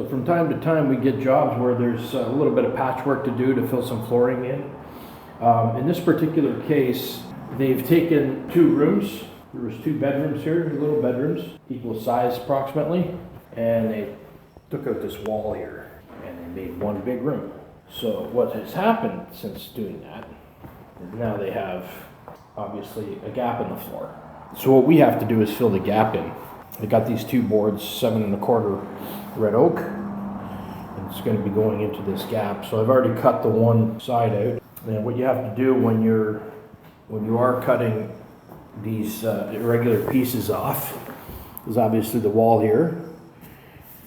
So from time to time we get jobs where there's a little bit of patchwork to do to fill some flooring in. In this particular case, they've taken 2 rooms. There was 2 bedrooms here, little bedrooms, equal size approximately, and they took out this wall here and they made 1 big room. So what has happened since doing that is now they have obviously a gap in the floor. So what we have to do is fill the gap in. I got these 2 boards, 7 1/4 red oak, and it's going to be going into this gap. So I've already cut the one side out. And what you have to do when you are cutting these irregular pieces off is obviously the wall here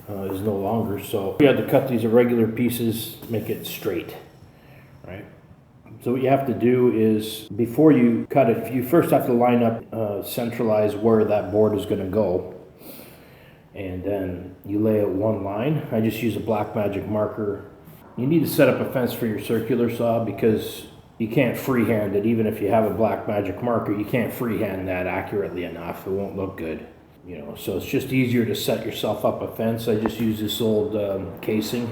is no longer, so we had to cut these irregular pieces, make it straight, right? So what you have to do is, before you cut it, you first have to line up, centralize where that board is going to go, and then you lay out one line. I just use a black magic marker. You need to set up a fence for your circular saw because you can't freehand it. Even if you have a black magic marker, you can't freehand that accurately enough. It won't look good. You know, so it's just easier to set yourself up a fence. I just use this old casing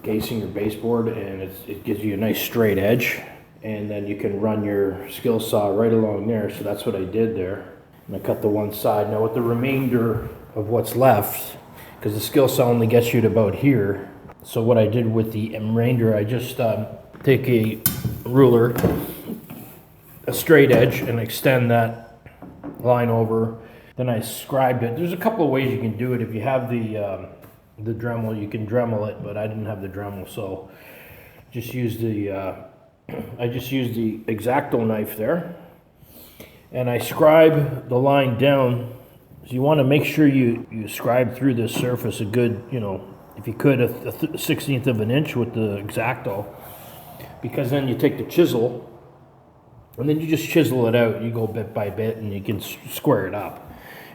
or baseboard, and it gives you a nice straight edge, and then you can run your skill saw right along there. So that's what I did there, and I cut the one side. Now with the remainder of what's left, because the skill saw only gets you to about here, so what I did with the remainder, I just take a ruler, a straight edge, and extend that line over. Then I scribed it. There's a couple of ways you can do it. If you have the Dremel, you can Dremel it, but I didn't have the Dremel, so just use the I just used the X-Acto knife there, and I scribe the line down. So you want to make sure you scribe through this surface a good, you know, if you could, a 1/16 of an inch with the X-Acto, because then you take the chisel and then you just chisel it out. You go bit by bit and you can square it up.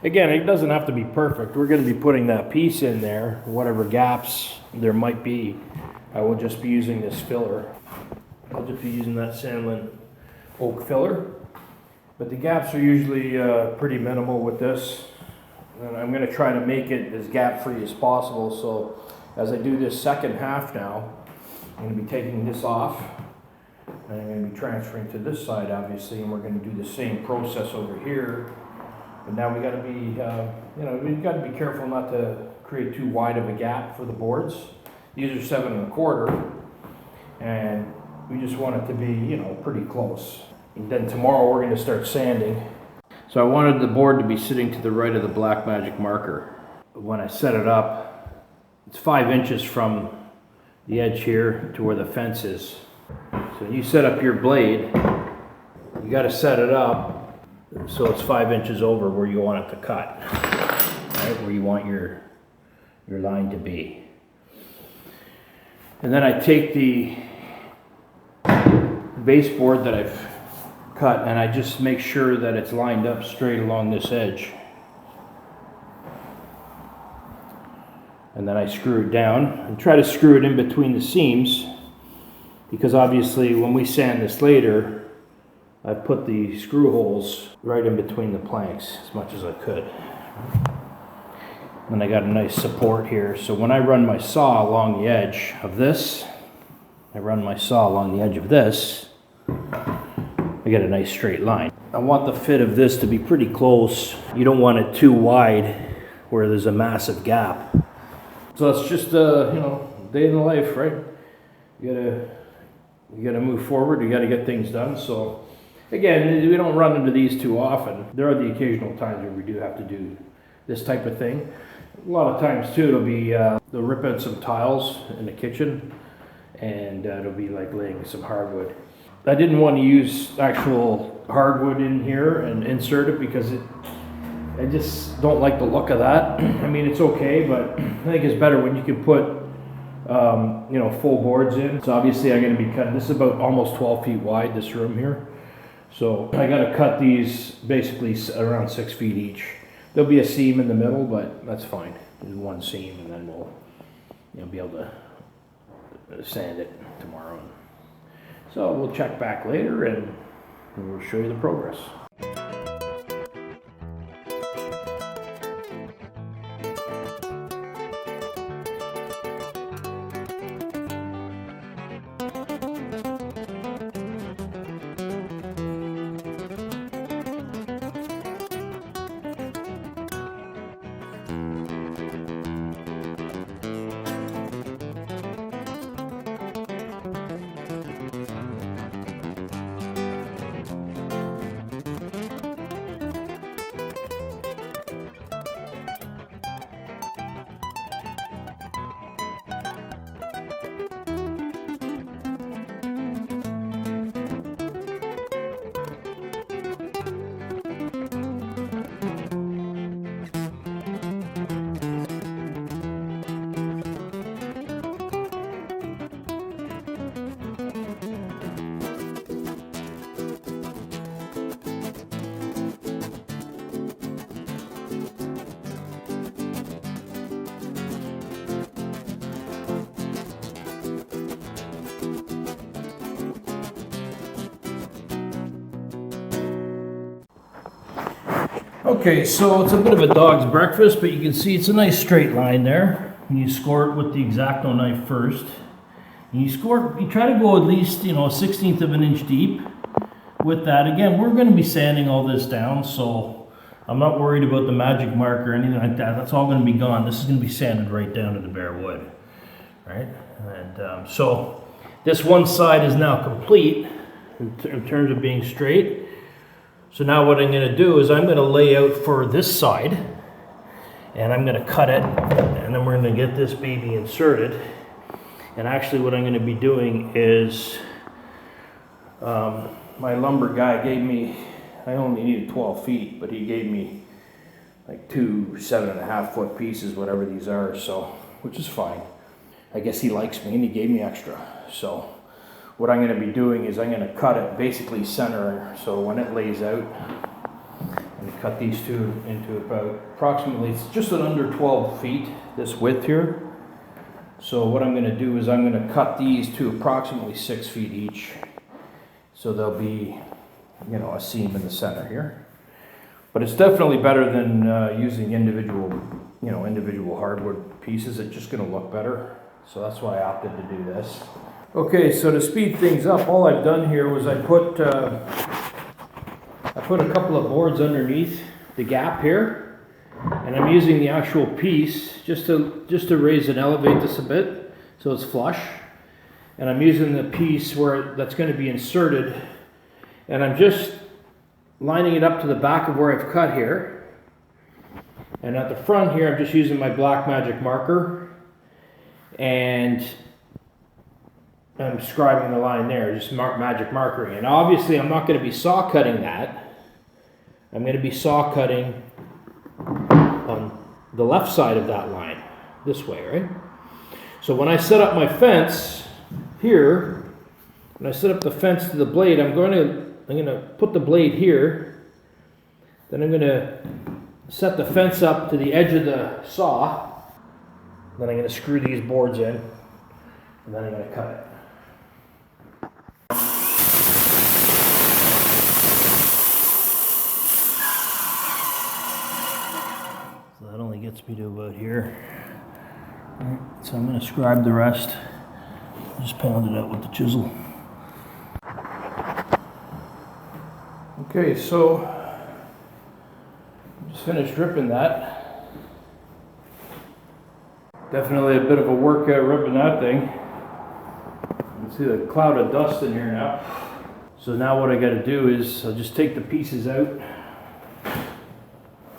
Again, it doesn't have to be perfect. We're going to be putting that piece in there, whatever gaps there might be. I will just be using this filler. I'll just be using that Sandlin oak filler. But the gaps are usually pretty minimal with this. And I'm going to try to make it as gap-free as possible. So as I do this second half now, I'm going to be taking this off. And I'm going to be transferring to this side, obviously, and we're going to do the same process over here. But now we got to be, you know, we've got to be careful not to create too wide of a gap for the boards. These are 7 1/4, and we just want it to be, you know, pretty close. And then tomorrow we're going to start sanding. So I wanted the board to be sitting to the right of the black magic marker. When I set it up, it's 5 inches from the edge here to where the fence is. So you set up your blade, you got to set it up so it's 5 inches over where you want it to cut, right? Where you want your line to be. And then I take the baseboard that I've cut and I just make sure that it's lined up straight along this edge. And then I screw it down and try to screw it in between the seams, because obviously when we sand this later, I put the screw holes right in between the planks as much as I could. And I got a nice support here. So when I run my saw along the edge of this, I get a nice straight line. I want the fit of this to be pretty close. You don't want it too wide where there's a massive gap. So that's just, you know, day in the life, right? You gotta move forward. You gotta get things done. So again, we don't run into these too often. There are the occasional times where we do have to do this type of thing. A lot of times too, it'll be they'll rip out some tiles in the kitchen, and it'll be like laying some hardwood. I didn't want to use actual hardwood in here and insert it because I just don't like the look of that. I mean, it's okay, but I think it's better when you can put you know, full boards in. So obviously I'm going to be cutting, this is about almost 12 feet wide, this room here. So I got to cut these basically around 6 feet each. There'll be a seam in the middle, but that's fine. There's one seam, and then we'll, you know, be able to sand it tomorrow. So we'll check back later and we'll show you the progress. Okay, so it's a bit of a dog's breakfast, but you can see it's a nice straight line there. And you score it with the X-Acto knife first. And you try to go at least, you know, 1/16 of an inch deep with that. Again, we're going to be sanding all this down, so I'm not worried about the magic mark or anything like that. That's all going to be gone. This is going to be sanded right down to the bare wood, right? And so this one side is now complete in terms of being straight. So now what I'm going to do is I'm going to lay out for this side, and I'm going to cut it, and then we're going to get this baby inserted. And actually what I'm going to be doing is, my lumber guy gave me, I only needed 12 feet, but he gave me like 2 7.5 foot pieces, whatever these are, so, which is fine. I guess he likes me and he gave me extra. So what I'm going to be doing is I'm going to cut it basically center, so when it lays out, I'm going to cut these two into about approximately, it's just under 12 feet, this width here. So what I'm going to do is I'm going to cut these to approximately 6 feet each. So there'll be, you know, a seam in the center here. But it's definitely better than using individual hardwood pieces. It's just going to look better. So that's why I opted to do this. Okay, so to speed things up, all I've done here was I put a couple of boards underneath the gap here, and I'm using the actual piece just to raise and elevate this a bit so it's flush. And I'm using the piece that's going to be inserted, and I'm just lining it up to the back of where I've cut here. And at the front here, I'm just using my black magic marker, and I'm scribing the line there, just magic markering. And obviously I'm not going to be saw cutting that. I'm going to be saw cutting on the left side of that line, this way, right? So when I set up my fence here, when I set up the fence to the blade, I'm going to put the blade here. Then I'm going to set the fence up to the edge of the saw. Then I'm going to screw these boards in, and then I'm going to cut it. So that only gets me to about here. Right, so I'm going to scribe the rest. Just pound it out with the chisel. Okay, so just finished ripping that. Definitely a bit of a workout ripping that thing. You can see the cloud of dust in here now. So now what I got to do is I'll just take the pieces out.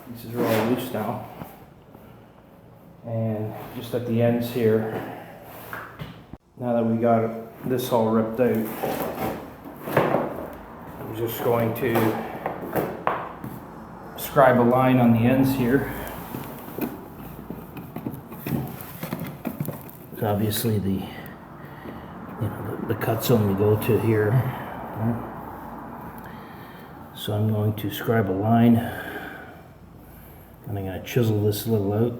Pieces are all loose now. And just at the ends here, now that we got this all ripped out, I'm just going to scribe a line on the ends here. So obviously the cuts only go to here. So I'm going to scribe a line, and I'm going to chisel this a little out.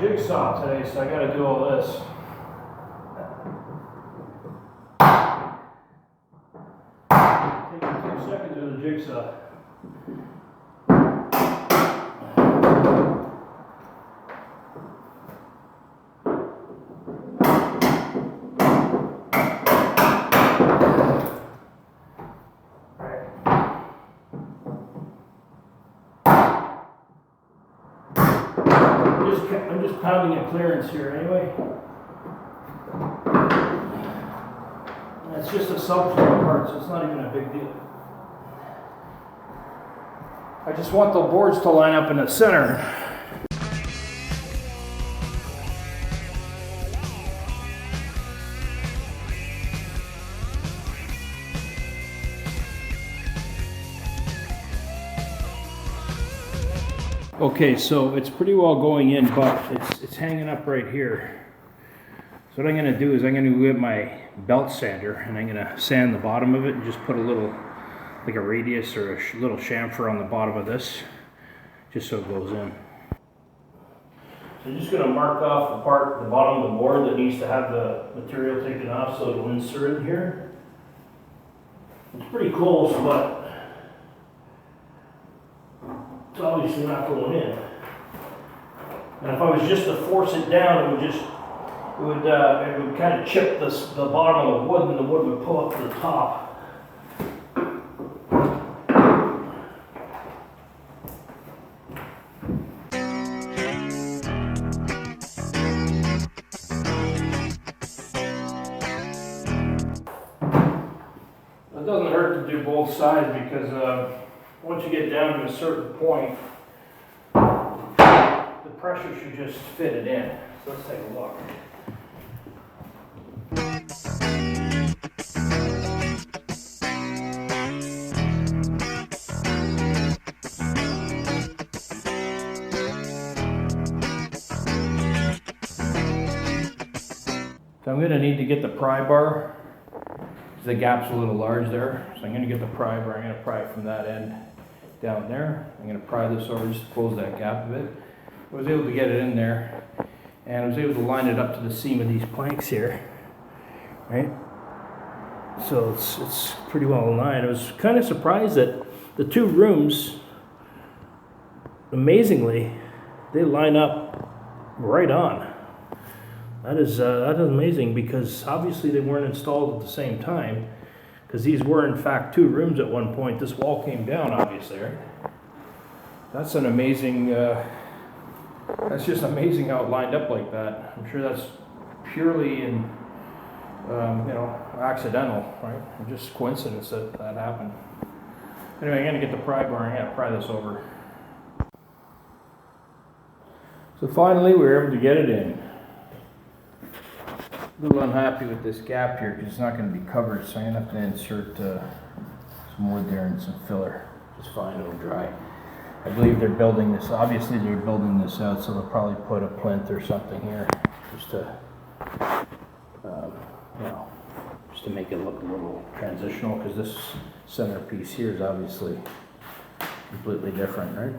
Jigsaw today, so I got to do all this. Taking 2 seconds with a jigsaw. I'm just pounding a clearance here anyway. It's just a subfloor part, so it's not even a big deal. I just want the boards to line up in the center. Okay, so it's pretty well going in, but it's hanging up right here. So what I'm going to do is I'm going to get my belt sander and I'm going to sand the bottom of it and just put a little, like a radius or a little chamfer on the bottom of this, just so it goes in. So I'm just going to mark off the part, the bottom of the board that needs to have the material taken off so it'll insert in here. It's pretty close, but it's obviously not going in. And if I was just to force it down, it would kind of chip the bottom of the wood, and the wood would pull up to the top. It doesn't hurt to do both sides because once you get down to a certain point, the pressure should just fit it in. So let's take a look. So I'm going to need to get the pry bar. The gap's a little large there, so I'm going to get the pry bar. I'm going to pry it from that end down there. I'm going to pry this over just to close that gap a bit. I was able to get it in there, and I was able to line it up to the seam of these planks here, right? So it's pretty well aligned. I was kind of surprised that the two rooms, amazingly, they line up right on. That is amazing, because obviously they weren't installed at the same time, because these were in fact two rooms at one point. This wall came down, obviously, right? That's an amazing, that's just amazing how it lined up like that. I'm sure that's purely in, accidental, right? Just coincidence that that happened. Anyway, I'm gonna get the pry bar and I'm gonna pry this over. So finally, we were able to get it in. A little unhappy with this gap here because it's not going to be covered, so I'm going to have to insert some wood there and some filler. Just fine, it'll dry. I believe they're building this, obviously they're building this out, so they'll probably put a plinth or something here just to, just to make it look a little transitional, because this centerpiece here is obviously completely different, right?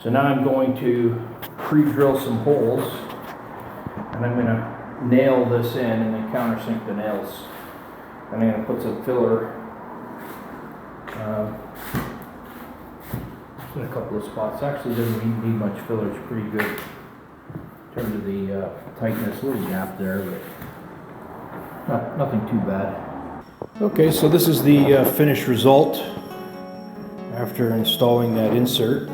So now I'm going to pre-drill some holes, and I'm going to nail this in and then countersink the nails. And I'm going to put some filler in a couple of spots. Actually, doesn't need much filler. It's pretty good in terms of the tightness. A little gap there, but nothing too bad. Okay, so this is the finished result after installing that insert,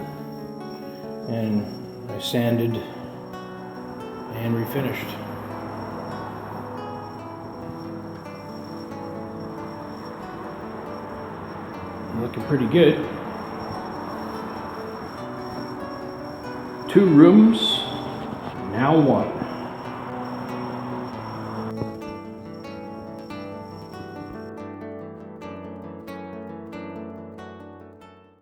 and I sanded and refinished. Looking pretty good. 2 rooms, now 1.